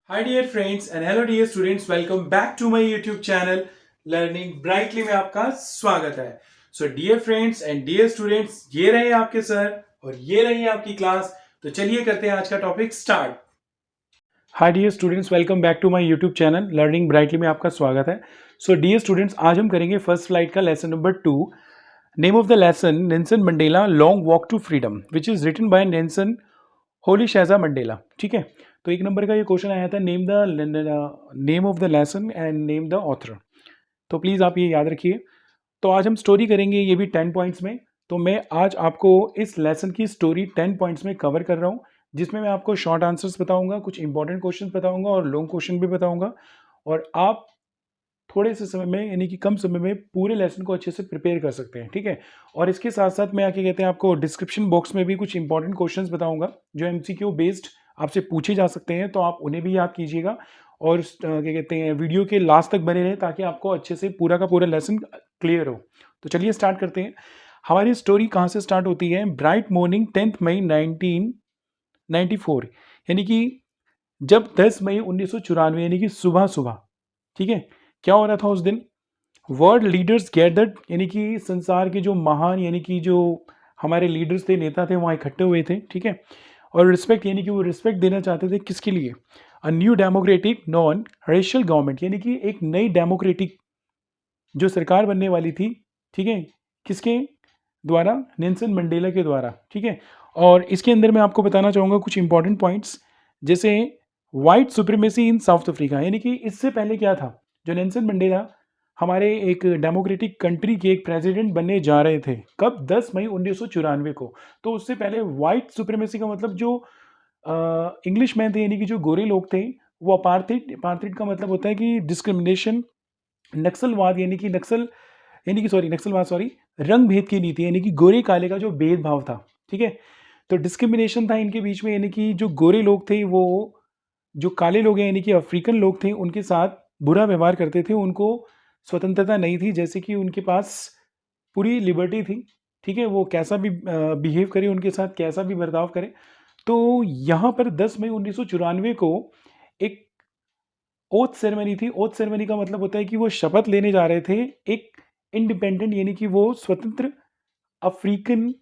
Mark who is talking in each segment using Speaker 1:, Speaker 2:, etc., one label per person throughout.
Speaker 1: Hi dear friends and hello dear students, welcome back to my YouTube channel Learning Brightly में आपका स्वागत है। So dear friends and dear students, ये रहे आपके सर और ये रही आपकी क्लास। तो चलिए करते हैं आज का topic start. Hi dear students, welcome back to my YouTube channel learning brightly में आपका स्वागत है। सो डियर स्टूडेंट्स, आज हम करेंगे फर्स्ट स्लाइड का lesson number 2। Name of the lesson Nelson Mandela long walk to freedom which is written by Nelson Rolihlahla Mandela. ठीक है, तो एक नंबर का ये क्वेश्चन आया था, name of the lesson and name the author. तो प्लीज़ आप ये याद रखिए। तो आज हम स्टोरी करेंगे, ये भी 10 पॉइंट्स में। तो मैं आज आपको इस लेसन की स्टोरी 10 पॉइंट्स में कवर कर रहा हूँ, जिसमें मैं आपको शॉर्ट आंसर्स बताऊंगा, कुछ इंपॉर्टेंट क्वेश्चन बताऊंगा और लॉन्ग क्वेश्चन भी बताऊंगा। और आप थोड़े से समय में, यानी कि कम समय में, पूरे लेसन को अच्छे से प्रिपेयर कर सकते हैं। ठीक है, और इसके साथ साथ मैं आके कहते हैं आपको डिस्क्रिप्शन बॉक्स में भी कुछ इंपॉर्टेंट क्वेश्चंस बताऊंगा जो एमसीक्यू बेस्ड आपसे पूछे जा सकते हैं, तो आप उन्हें भी याद कीजिएगा। और क्या कहते हैं, वीडियो के लास्ट तक बने रहें ताकि आपको अच्छे से पूरा का पूरा लेसन क्लियर हो। तो चलिए स्टार्ट करते हैं। हमारी स्टोरी कहाँ से स्टार्ट होती है? ब्राइट मॉर्निंग 10 मई 1994, यानी कि जब 10 मई 1994, यानी कि सुबह सुबह। ठीक है, क्या हो रहा था उस दिन? वर्ल्ड लीडर्स गैदर्ड, यानी कि संसार के जो महान, यानी कि जो हमारे लीडर्स थे, नेता थे, वहाँ इकट्ठे हुए थे। ठीक है, और रिस्पेक्ट, यानी कि वो रिस्पेक्ट देना चाहते थे किसके लिए? A new democratic non racial government, यानी कि एक नई डेमोक्रेटिक जो सरकार बनने वाली थी। ठीक है, किसके द्वारा? नेल्सन मंडेला के द्वारा। ठीक है, और इसके अंदर मैं आपको बताना चाहूँगा कुछ इंपॉर्टेंट पॉइंट्स, जैसे वाइट सुप्रीमेसी इन साउथ अफ्रीका, यानी कि इससे पहले क्या था? जो नेल्सन मंडेला हमारे एक डेमोक्रेटिक कंट्री के एक प्रेसिडेंट बनने जा रहे थे, कब? 10 मई 1994 को। तो उससे पहले वाइट सुप्रीमेसी का मतलब जो इंग्लिश मैन थे, यानी कि जो गोरे लोग थे, वो अपार्थिड। अपार्थिड का मतलब होता है कि डिस्क्रिमिनेशन, नक्सलवाद, यानी कि नक्सलवाद सॉरी, रंग भेद की नीति, यानी कि गोरे काले का जो भेदभाव था। ठीक है, तो डिस्क्रिमिनेशन था इनके बीच में, यानी कि जो गोरे लोग थे वो जो काले लोग हैं, यानी कि अफ्रीकन लोग थे, उनके साथ बुरा व्यवहार करते थे। उनको स्वतंत्रता नहीं थी, जैसे कि उनके पास पूरी लिबर्टी थी। ठीक है, वो कैसा भी बिहेव करे, उनके साथ कैसा भी बर्ताव करे। तो यहाँ पर 10 मई 1994 को एक ओथ सेरेमनी थी। ओथ सेरेमनी का मतलब होता है कि वो शपथ लेने जा रहे थे एक इंडिपेंडेंट, यानी कि वो स्वतंत्र अफ्रीकन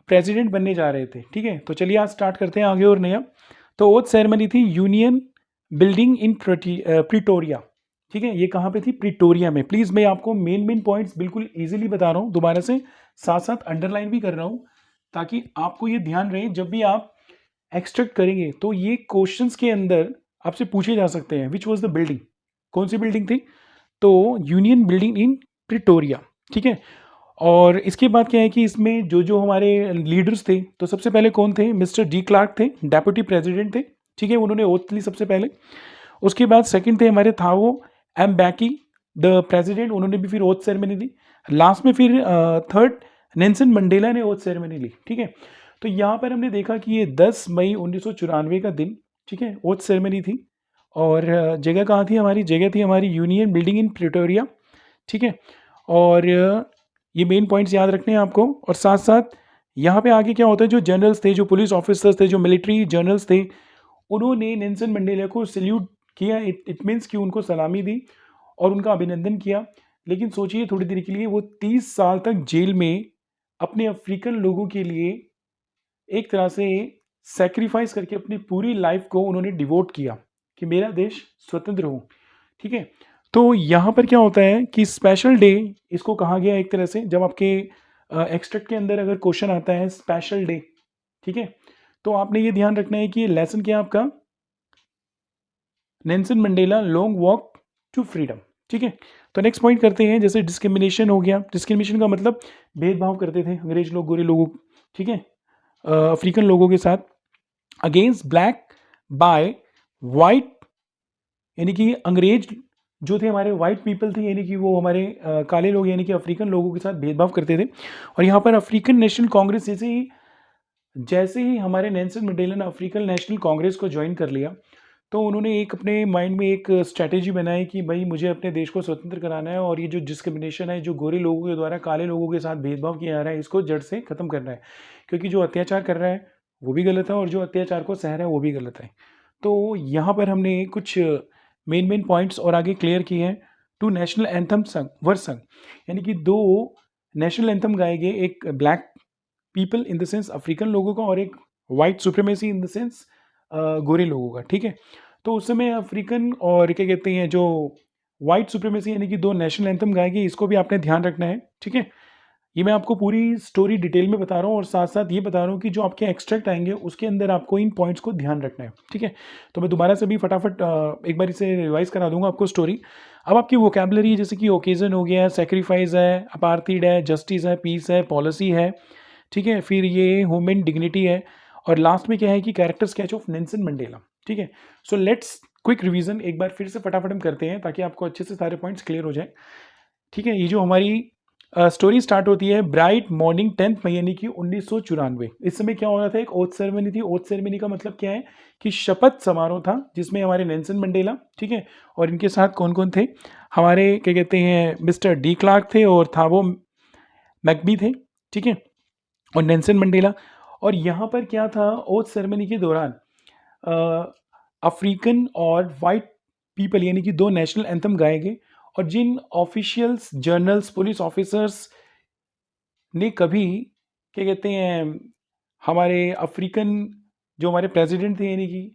Speaker 1: प्रेसिडेंट बनने जा रहे थे। ठीक है, तो चलिए आज स्टार्ट करते हैं आगे और नया। तो ओथ सेरेमनी थी यूनियन बिल्डिंग इन प्रिटोरिया। ठीक है, ये कहाँ पे थी? प्रिटोरिया में। प्लीज़ मैं आपको मेन पॉइंट्स बिल्कुल इजीली बता रहा हूँ, दोबारा से साथ साथ अंडरलाइन भी कर रहा हूँ, ताकि आपको ये ध्यान रहे जब भी आप एक्सट्रैक्ट करेंगे तो ये क्वेश्चंस के अंदर आपसे पूछे जा सकते हैं। Which was the building? कौन सी बिल्डिंग थी? तो यूनियन बिल्डिंग इन प्रिटोरिया। ठीक है, और इसके बाद क्या है कि इसमें जो जो हमारे लीडर्स थे, तो सबसे पहले कौन थे? मिस्टर डी क्लार्क थे, डेप्यूटी प्रेसिडेंट थे। ठीक है, उन्होंने ओथ ली सबसे पहले। उसके बाद सेकंड थे हमारे थावो एम बैकी, द प्रेसिडेंट, उन्होंने भी फिर ओथ सेरेमनी ली। लास्ट में फिर थर्ड नेल्सन मंडेला ने ओथ सेरेमनी ली। ठीक है, तो यहाँ पर हमने देखा कि ये 10 मई 1994 का दिन, ठीक है, ओथ सेरेमनी थी। और जगह कहाँ थी? हमारी जगह थी हमारी यूनियन बिल्डिंग इन प्रिटोरिया। ठीक है, और ये मेन पॉइंट्स याद रखने हैं आपको। और साथ साथ यहाँ पे आगे क्या होता है, जो जनरल्स थे, जो पुलिस ऑफिसर्स थे, जो मिलिट्री जनरल्स थे, उन्होंने नेल्सन मंडेला को सल्यूट किया। इट मीन्स कि उनको सलामी दी और उनका अभिनंदन किया। लेकिन सोचिए, थोड़ी देर के लिए वो 30 साल तक जेल में अपने अफ्रीकन लोगों के लिए एक तरह से सेक्रीफाइस करके अपनी पूरी लाइफ को उन्होंने डिवोट किया कि मेरा देश स्वतंत्र हो। ठीक है, तो यहाँ पर क्या होता है कि स्पेशल डे इसको कहा गया एक तरह से, जब आपके एक्सट्रैक्ट के अंदर अगर क्वेश्चन आता है स्पेशल डे, ठीक है, तो आपने ये ध्यान रखना है कि लेसन क्या है आपका? Nelson Mandela long walk to freedom. ठीक है, तो नेक्स्ट पॉइंट करते हैं। जैसे डिस्क्रिमिनेशन हो गया। डिस्क्रिमिनेशन का मतलब भेदभाव करते थे अंग्रेज लोग गोरे लोगों, ठीक है, अफ्रीकन लोगों के साथ। अगेंस्ट ब्लैक बाय वाइट, यानी कि अंग्रेज जो थे हमारे वाइट पीपल थे, यानी कि वो हमारे काले लोग, यानी कि अफ्रीकन लोगों के साथ भेदभाव करते थे। और यहाँ पर अफ्रीकन नेशनल कांग्रेस जैसे ही हमारे नेल्सन मंडेला ने अफ्रीकन नेशनल कांग्रेस को ज्वाइन कर लिया, तो उन्होंने एक अपने माइंड में एक स्ट्रैटेजी बनाई कि भाई मुझे अपने देश को स्वतंत्र कराना है, और ये जो डिस्क्रिमिनेशन है, जो गोरे लोगों के द्वारा काले लोगों के साथ भेदभाव किया जा रहा है, इसको जड़ से ख़त्म करना है। क्योंकि जो अत्याचार कर रहा है वो भी गलत है, और जो अत्याचार को सह रहा है वो भी गलत है। तो यहाँ पर हमने कुछ मेन पॉइंट्स और आगे क्लियर किए हैं। 2 नेशनल एंथम वर संग, यानी कि 2 नेशनल एंथम गाए गए, एक black people in the sense African लोगों का और एक white supremacy in the sense गोरे लोगों का, ठीक है। तो उस समय अफ्रीकन और क्या कहते हैं जो वाइट सुप्रीमेसी यानी कि 2 नेशनल एंथम गाए गए, इसको भी आपने ध्यान रखना है, ठीक है। ये मैं आपको पूरी स्टोरी डिटेल में बता रहा हूँ और साथ साथ ये बता रहा हूँ कि जो आपके एक्सट्रैक्ट आएंगे उसके अंदर आपको इन पॉइंट्स को ध्यान रखना है, ठीक है। तो मैं दोबारा से भी फटाफट एक बार इसे रिवाइज करा दूंगा आपको स्टोरी। अब आपकी वोकेबलरी जैसे कि ओकेजन हो गया, सेक्रीफाइस है, अपार्थीड है, जस्टिस है, पीस है, पॉलिसी है, ठीक है, फिर ये ह्यूमन डिग्निटी है, और लास्ट में क्या है कि character sketch of Nelson Mandela, ठीक है। सो लेट्स क्विक रिवीजन एक बार फिर से फटाफट हम करते हैं ताकि आपको अच्छे से सारे पॉइंट्स क्लियर हो जाए, ठीक है। ये जो हमारी स्टोरी स्टार्ट होती है ब्राइट मॉर्निंग 10 मई यानी कि 1994। इस समय क्या हो रहा था, एक ओथ सेरेमनी थी। ओथ सेरेमनी का मतलब क्या है कि शपथ समारोह था जिसमें हमारे नेल्सन मंडेला, ठीक है, और इनके साथ कौन कौन थे, हमारे क्या कहते हैं मिस्टर डी क्लार्क थे और थाबो मैकबी थे, ठीक है, और नेल्सन मंडेला। और यहाँ पर क्या था, ओथ सेरेमनी के दौरान अफ्रीकन और वाइट पीपल यानी कि 2 नेशनल एंथम गाए गए, और जिन ऑफिशियल्स, जर्नल्स, पुलिस ऑफिसर्स ने कभी क्या कहते हैं हमारे अफ्रीकन जो हमारे प्रेसिडेंट थे यानी कि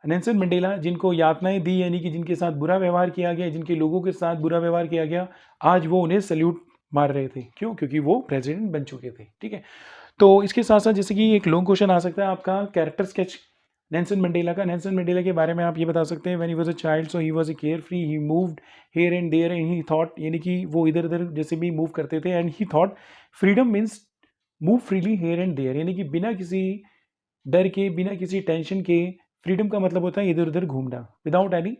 Speaker 1: नेल्सन मंडेला, जिनको यातनाएं दी यानी कि जिनके साथ बुरा व्यवहार किया गया, जिनके लोगों के साथ बुरा व्यवहार किया गया, आज वो उन्हें सल्यूट मार रहे थे। क्यों? क्योंकि वो प्रेसिडेंट बन चुके थे, ठीक है। तो इसके साथ साथ जैसे कि एक लॉन्ग क्वेश्चन आ सकता है आपका, कैरेक्टर स्केच नेल्सन मंडेला का। नेल्सन मंडेला के बारे में आप ये बता सकते हैं, when he was a child so he was a care free, he moved here and there and he thought, यानी कि वो इधर उधर जैसे भी मूव करते थे, and he thought freedom means move freely here and there, यानी कि बिना किसी डर के, बिना किसी टेंशन के, फ्रीडम का मतलब होता है इधर उधर घूमना, विदाउट एनी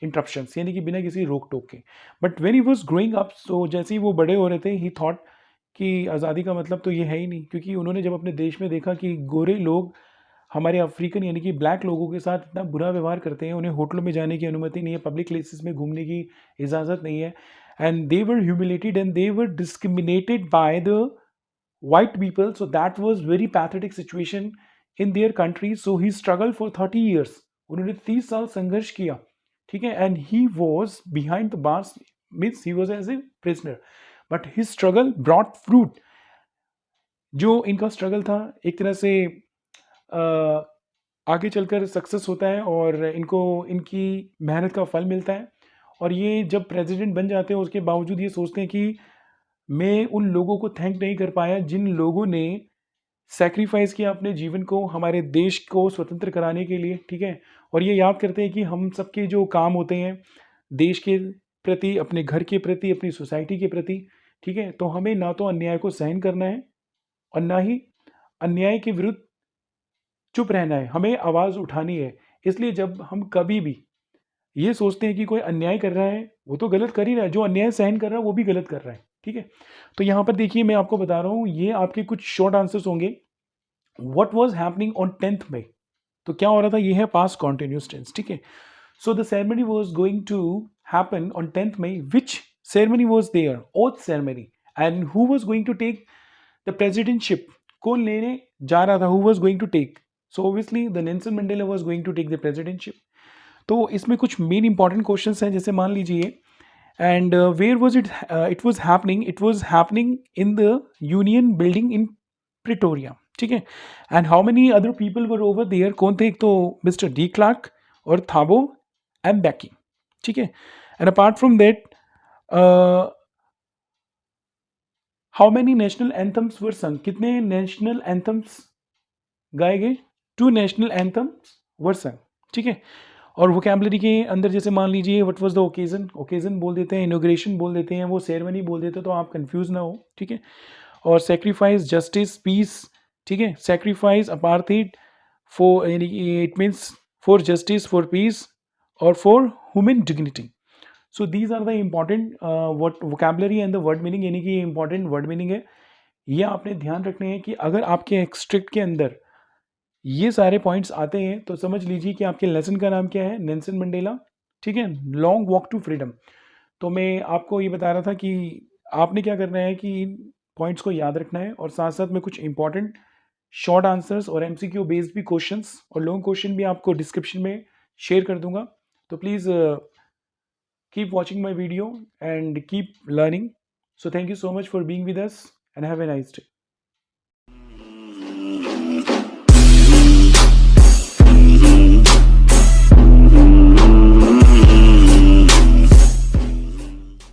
Speaker 1: इंटरप्शंस, यानी कि बिना किसी रोक टोक के। But when he was growing up, so जैसे ही वो बड़े हो रहे थे, ही थॉट कि आज़ादी का मतलब तो ये है ही नहीं, क्योंकि उन्होंने जब अपने देश में देखा कि गोरे लोग हमारे अफ्रीकन यानी कि ब्लैक लोगों के साथ इतना बुरा व्यवहार करते हैं, उन्हें होटलों में जाने की अनुमति नहीं है, पब्लिक प्लेसेस में घूमने की इजाज़त नहीं है, and they were humiliated and they were discriminated by the white people, so that was very pathetic situation in their country, so he struggled for 30 years, उन्होंने 30 साल संघर्ष किया, ठीक है, and he was behind the bars, means he was as a prisoner, but his struggle brought fruit। जो इनका struggle था एक तरह से आगे चलकर सक्सेस होता है और इनको इनकी मेहनत का फल मिलता है, और ये जब प्रेसिडेंट बन जाते हैं उसके बावजूद ये सोचते हैं कि मैं उन लोगों को थैंक नहीं कर पाया जिन लोगों ने सैक्रिफाइस किया अपने जीवन को हमारे देश को स्वतंत्र कराने के लिए, ठीक है। और ये याद करते हैं कि हम सबके जो काम होते हैं देश के प्रति, अपने घर के प्रति, अपनी सोसाइटी के प्रति, ठीक है, तो हमें ना तो अन्याय को सहन करना है और ना ही अन्याय के विरुद्ध चुप रहना है, हमें आवाज़ उठानी है। इसलिए जब हम कभी भी ये सोचते हैं कि कोई अन्याय कर रहा है, वो तो गलत कर ही रहा है, जो अन्याय सहन कर रहा है वो भी गलत कर रहा है, ठीक है। तो यहाँ पर देखिए मैं आपको बता रहा हूँ, ये आपके कुछ शॉर्ट आंसर्स होंगे। What was happening on 10th मई, तो क्या हो रहा था, ये है पास्ट कॉन्टिन्यूस टेंस, ठीक है। So the ceremony was going to happen on 10th May, which ceremony was there, oath ceremony, and who was going to take the presidentship, कौन लेने जा रहा था, who was going to take, so obviously the Nelson Mandela was going to take the presidentship. तो इसमें कुछ main important questions हैं, जैसे मान लीजिए, and where was it, it was happening in the Union Building in Pretoria, ठीक है, and how many other people were over there, कौन थे, एक तो मिस्टर डी क्लार्क और थाबो एम्बेकी, ठीक है, and apart from that how many national anthems were sung, कितने नेशनल एंथम्स गाए गए, 2 नेशनल एंथम्स वर संग, ठीक है। और वोकेबलरी के अंदर जैसे मान लीजिए what was the occasion, occasion बोल देते हैं, इनोग्रेशन बोल देते हैं, वो सेरेमनी बोल देते हैं, तो आप कंफ्यूज ना हो, ठीक है। और सेक्रीफाइस, जस्टिस, पीस, ठीक है, सेक्रीफाइस अपार्थीड फॉर, यानी it means for justice, for peace और for human dignity. So these are the important vocabulary and the word meaning, यानी कि ये इंपॉर्टेंट वर्ड मीनिंग है। ये आपने ध्यान रखने हैं कि अगर आपके एक्सट्रैक्ट के अंदर ये सारे पॉइंट्स आते हैं तो समझ लीजिए कि आपके लेसन का नाम क्या है, नेल्सन मंडेला, ठीक है, लॉन्ग वॉक टू फ्रीडम। तो मैं आपको ये बता रहा था कि आपने क्या करना है कि इन पॉइंट्स को याद रखना है और साथ साथ में कुछ इंपॉर्टेंट शॉर्ट आंसर्स और एमसीक्यू बेस्ड भी क्वेश्चंस और लॉन्ग क्वेश्चन भी आपको डिस्क्रिप्शन में शेयर कर दूंगा। तो please keep watching my video and keep learning. So thank you so much for being with us and have a nice day.